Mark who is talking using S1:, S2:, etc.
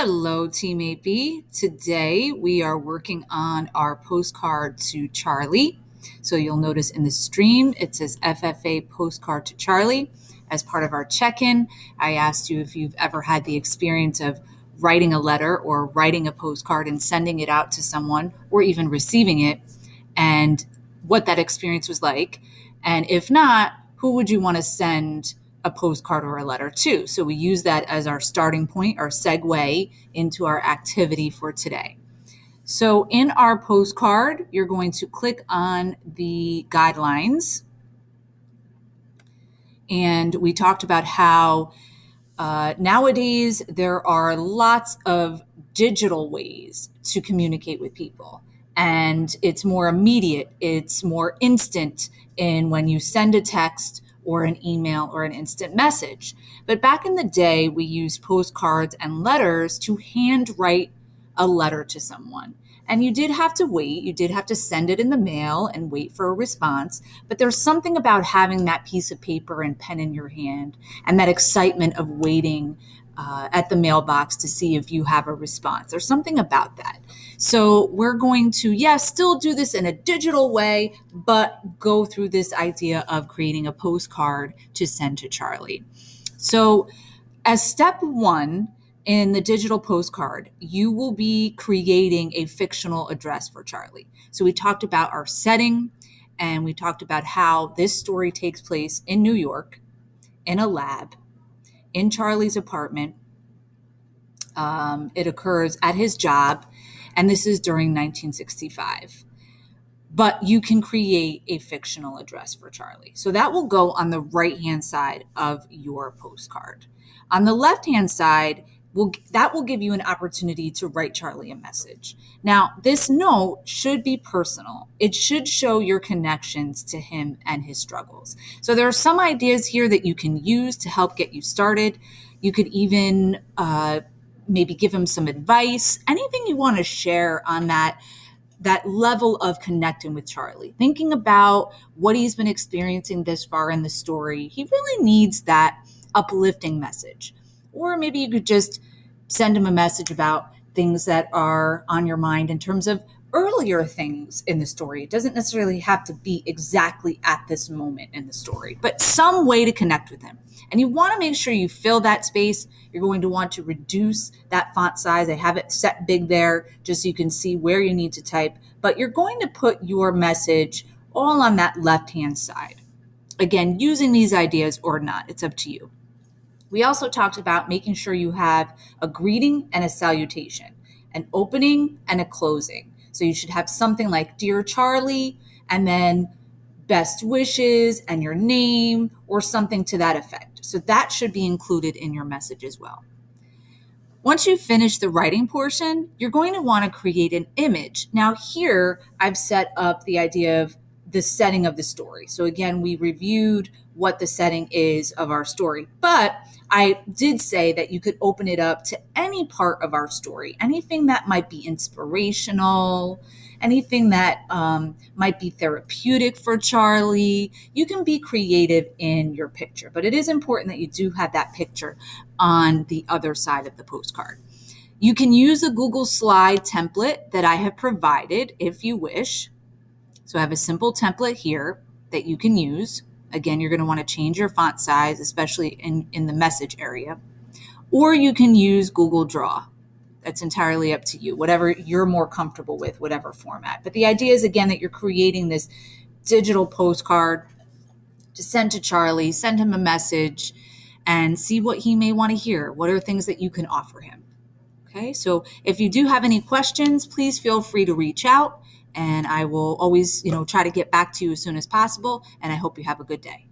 S1: Hello, Teammate B. Today we are working on our postcard to Charlie. So you'll notice in the stream it says FFA Postcard to Charlie. As part of our check-in, I asked you if you've ever had the experience of writing a letter or writing a postcard and sending it out to someone or even receiving it, and what that experience was like. And if not, who would you want to send a postcard or a letter to? So we use that as our starting point, our segue into our activity for today. So in our postcard, you're going to click on the guidelines. And we talked about how nowadays there are lots of digital ways to communicate with people. And it's more immediate, it's more instant in when you send a text or an email or an instant message. But back in the day, we used postcards and letters to handwrite a letter to someone. And you did have to wait, you did have to send it in the mail and wait for a response. But there's something about having that piece of paper and pen in your hand and that excitement of waiting at the mailbox to see if you have a response. There's something about that. So we're going to, still do this in a digital way, but go through this idea of creating a postcard to send to Charlie. So as step one in the digital postcard, you will be creating a fictional address for Charlie. So we talked about our setting, and we talked about how this story takes place in New York, in a lab, in Charlie's apartment. It occurs at his job, and this is during 1965. But you can create a fictional address for Charlie. So that will go on the right-hand side of your postcard. On the left-hand side, that will give you an opportunity to write Charlie a message. Now, this note should be personal. It should show your connections to him and his struggles. So there are some ideas here that you can use to help get you started. You could even maybe give him some advice, anything you want to share on that level of connecting with Charlie, thinking about what he's been experiencing this far in the story. He really needs that uplifting message. Or maybe you could just send him a message about things that are on your mind in terms of earlier things in the story. It doesn't necessarily have to be exactly at this moment in the story, but some way to connect with him. And you want to make sure you fill that space. You're going to want to reduce that font size. I have it set big there just so you can see where you need to type, but you're going to put your message all on that left-hand side. Again, using these ideas or not, it's up to you. We also talked about making sure you have a greeting and a salutation, an opening and a closing. So you should have something like Dear Charlie, and then best wishes and your name or something to that effect. So that should be included in your message as well. Once you finish the writing portion, you're going to want to create an image. Now here I've set up the idea of the setting of the story. So again, we reviewed what the setting is of our story, but I did say that you could open it up to any part of our story, anything that might be inspirational, anything that might be therapeutic for Charlie. You can be creative in your picture, but it is important that you do have that picture on the other side of the postcard. You can use a Google Slide template that I have provided if you wish. So I have a simple template here that you can use. Again, you're going to want to change your font size, especially in the message area. Or you can use Google Draw. That's entirely up to you, whatever you're more comfortable with, whatever format. But the idea is, again, that you're creating this digital postcard to send to Charlie, send him a message, and see what he may want to hear. What are things that you can offer him? Okay, so if you do have any questions, please feel free to reach out. And I will always, try to get back to you as soon as possible. And I hope you have a good day.